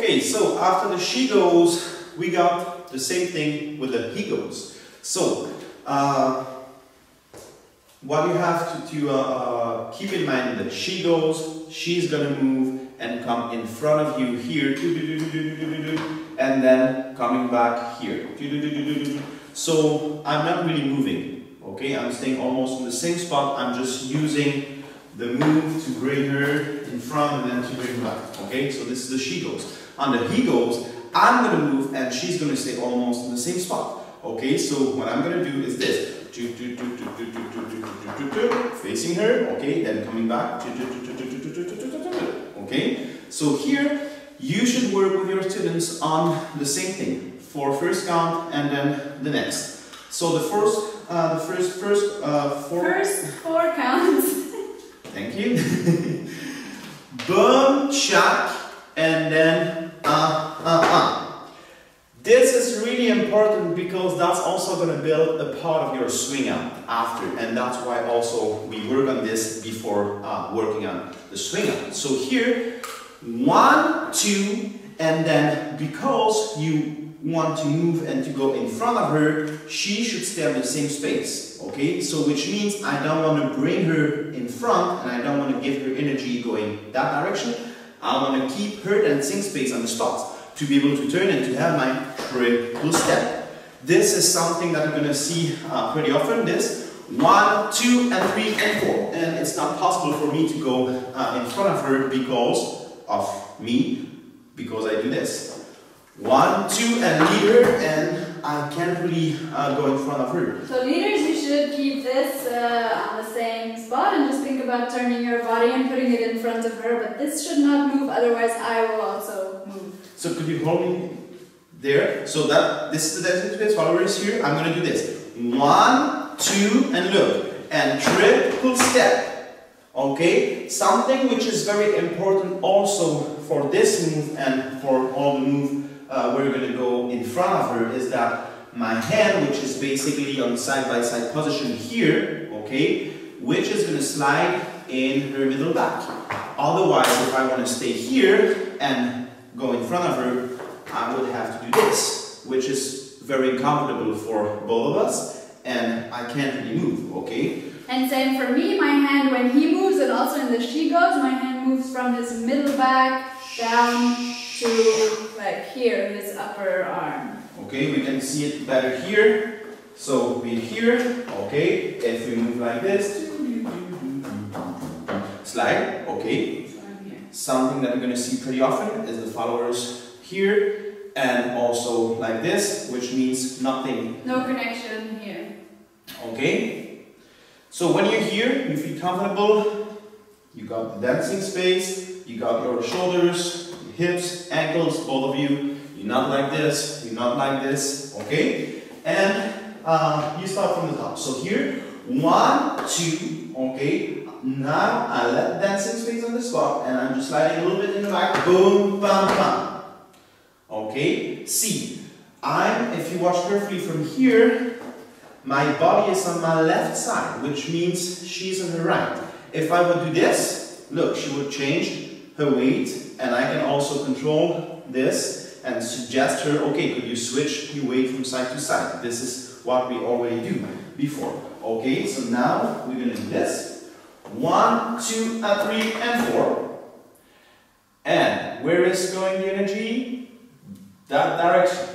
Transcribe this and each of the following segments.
Okay, so after the she goes, we got the same thing with the he goes. So, what you have to keep in mind that she goes, she's gonna move and come in front of you here, and then coming back here. So I'm not really moving, okay? I'm staying almost in the same spot. I'm just using the move to bring her in front and then to bring her back, okay? So this is the she goes. On the he goes, I'm gonna move and she's gonna stay almost in the same spot, okay? So what I'm gonna do is this. Facing her, okay, then coming back, okay. So here you should work with your students on the same thing for first count and then the next. So the first four counts. Thank you. Boom, chuck, and then This is really important because that's also going to build a part of your swing out after, and that's why also we work on this before working on the swing out. So here, 1, 2, and then because you want to move and to go in front of her, she should stay in the same space, okay? So which means I don't want to bring her in front and I don't want to give her energy going that direction. I want to keep her dancing space on the spot to be able to turn and to have my triple step. This is something that you're going to see pretty often, this 1, 2, and 3, and 4. And it's not possible for me to go in front of her because of me, because I do this. 1, 2, and lead her, and I can't really go in front of her. So leaders, you should keep this on the same spot and just think about turning your body and putting it in front of her, but this should not move, otherwise I will also move. So could you hold me there? So that this is the dancing space. Followers here. I'm going to do this. 1, 2, and look, and triple step. Okay. Something which is very important also for this move and for all the move we're going to go in front of her is that my hand, which is basically on side-by-side position here, okay, which is going to slide in her middle back. Otherwise, if I want to stay here and go in front of her, I would have to do this, which is very uncomfortable for both of us, and I can't really move, okay? And same for me, my hand when he moves, and also in the she goes, my hand moves from his middle back down to like here, his upper arm. Okay, we can see it better here. So we're here, okay, if we move like this, slide, okay. Something that we're going to see pretty often is the followers here and also like this, which means nothing. No connection here. Okay. So when you're here, you feel comfortable, you got the dancing space, you got your shoulders, your hips, ankles, both of you. You're not like this, you're not like this, okay? And you start from the top. So here, 1, 2, okay. Now I let dancing space on the spot and I'm just sliding a little bit in the back. Boom, bam, bam. Okay, see, if you watch carefully from here, my body is on my left side, which means she's on her right. If I would do this, look, she would change her weight, and I can also control this and suggest her, okay, could you switch your weight from side to side? This is what we already do before. Okay, so now we're going to do this. 1, 2, and 3, and 4. And where is going the energy? That direction.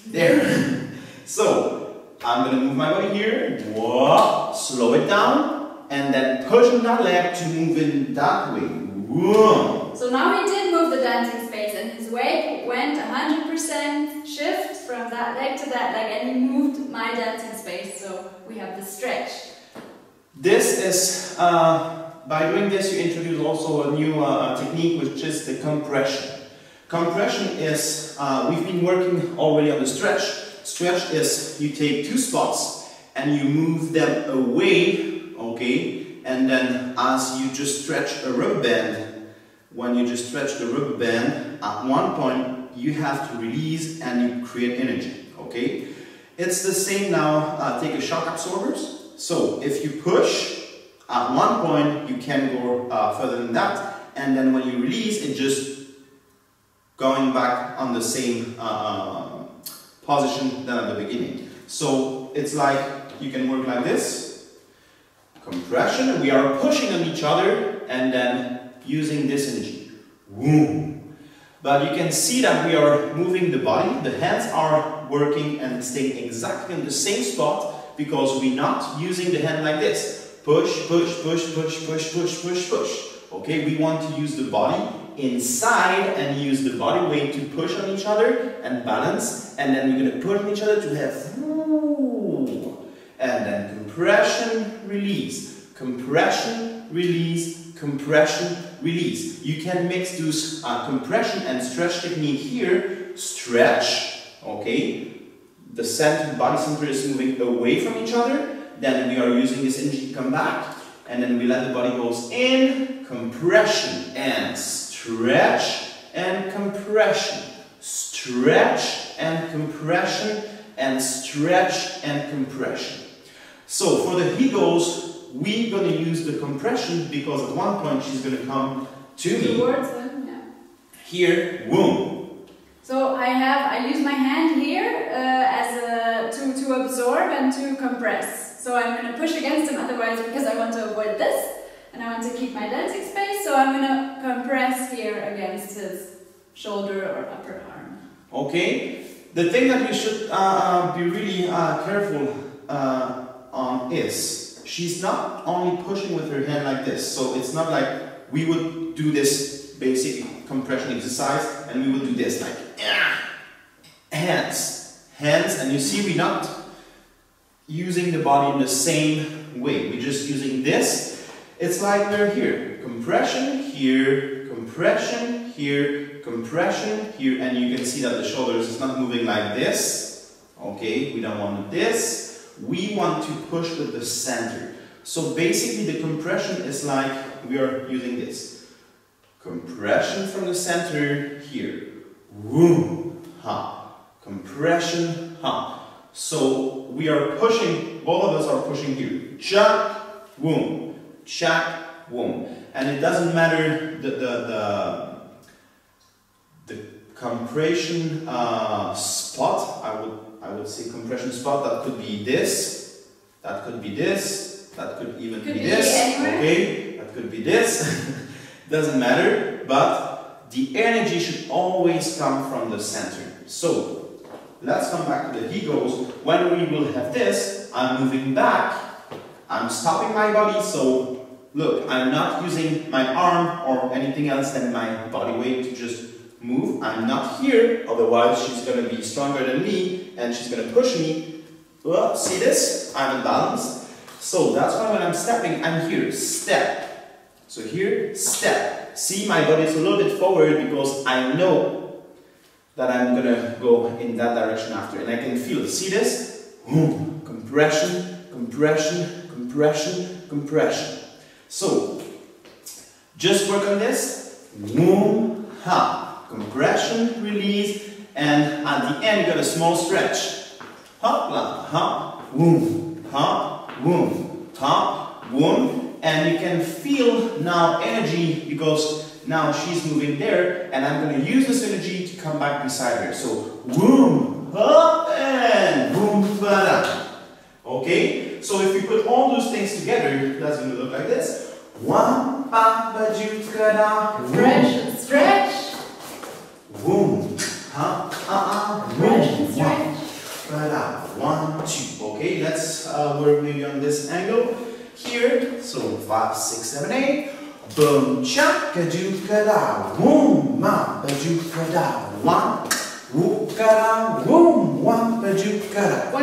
There. So, I'm going to move my body here. Whoa, slow it down. And then pushing that leg to move in that way. Whoa. So now he did move the dancing space and his weight went 100% shift from that leg to that leg. And he moved my dancing space. So we have the stretch. This is, by doing this you introduce also a new technique, which is the compression. Compression is, we've been working already on the stretch. Stretch is you take 2 spots and you move them away, okay, and then as you just stretch a rubber band, when you just stretch the rubber band, at one point you have to release and you create energy, okay. It's the same now, take a shock absorbers. So if you push, at one point you can go further than that, and then when you release, it just going back on the same position than at the beginning. So it's like you can work like this, compression, we are pushing on each other and then using this energy. Boom. But you can see that we are moving the body, the hands are working and staying exactly in the same spot because we're not using the hand like this. Push, push, push, push, push, push, push, push. Okay, we want to use the body inside and use the body weight to push on each other and balance, and then we're going to push on each other to have and then compression, release, compression, release, compression, release. You can mix those compression and stretch technique here. Stretch, okay, the center, body center is moving away from each other, then we are using this energy to come back, and then we let the body goes in, compression and stretch and compression, stretch and compression and stretch and compression. So for the he goes, we're going to use the compression because at one point she's going to come to me. Towards them, yeah. Here, boom. So I use my hand here to absorb and to compress. So I'm going to push against him otherwise because I want to avoid this. And I want to keep my dentic space, so I'm going to compress here against his shoulder or upper arm. Okay. The thing that we should be really careful on is, she's not only pushing with her hand like this, so it's not like we would do this basic compression exercise and we would do this like hands, and you see we're not using the body in the same way, we're just using this. It's like we're here, compression here, compression here, compression here, and you can see that the shoulders is not moving like this. Okay, we don't want this. We want to push with the center. So basically the compression is like we are using this. Compression from the center here. Boom, ha. Compression, ha. So we are pushing, both of us are pushing here. Jack, boom. Check, boom, and it doesn't matter the compression spot. I would say compression spot. That could be this. That could be this. That could even be this. Okay, that could be this. Doesn't matter. But the energy should always come from the center. So let's come back to the he goes. When we will have this, I'm moving back. I'm stopping my body, so look, I'm not using my arm or anything else than my body weight to just move. I'm not here, otherwise she's going to be stronger than me and she's going to push me. Well, see this? I'm in balance. So that's why when I'm stepping, I'm here, step. So here, step. See, my body is a little bit forward because I know that I'm going to go in that direction after. And I can feel, see this? Compression, compression, compression, compression. So, just work on this. Boom, ha. Compression, release, and at the end you got a small stretch. Hop, la, ha, boom, ha, boom, ha, boom. And you can feel now energy because now she's moving there, and I'm going to use this energy to come back beside her. So, boom, ha, and boom, ba-da. Okay, so if you put all those things together, that's going to look like this. One, ba, ba, ju, ka, da. Stretch, stretch. Boom, ha, boom, stretch. Ba, da. 1, 2. Okay, let's work maybe on this angle here. So 5, 6, 7, 8. Boom, cha, ka, ju, ka, da. Boom, ma, ba, ju, ka, da. 1. One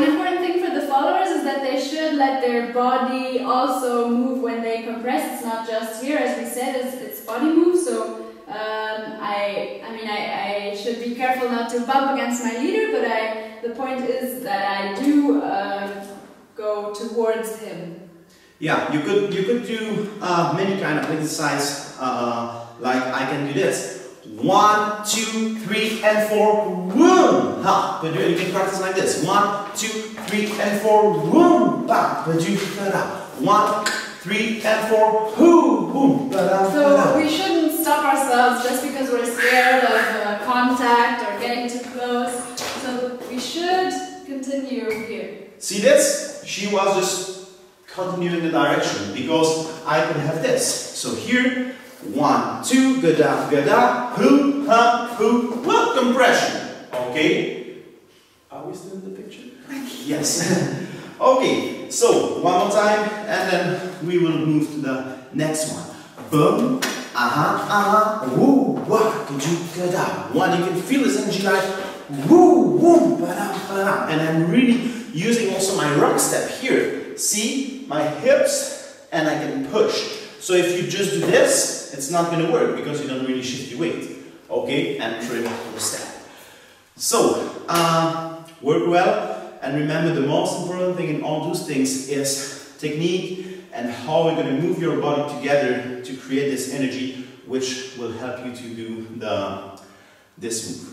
important thing for the followers is that they should let their body also move when they compress. It's not just here, as we said, it's body move. So I should be careful not to bump against my leader, but the point is that I do go towards him. Yeah, you could do many kind of exercise. Like I can do this. 1, 2, 3, and 4. Boom! Ha! But you can practice like this. 1, 2, 3, and 4. Boom! Ba! But you 1, 3, and 4. Boom! Boom! So we shouldn't stop ourselves just because we're scared of conflict See this? She was just continuing the direction because I can have this. So here, 1, 2, gada, gada, hoo, ha, hoo, well, compression. Okay? Are we still in the picture? Yes. Okay, so one more time and then we will move to the next one. Boom, woo, wah, gada. One, you can feel this energy like woo, woo, ba-da. And I'm really using also my rock step here. See, my hips, and I can push. So if you just do this, it's not going to work because you don't really shift your weight. Okay, and trim the step. So, work well. And remember, the most important thing in all those things is technique and how we're going to move your body together to create this energy, which will help you to do this move.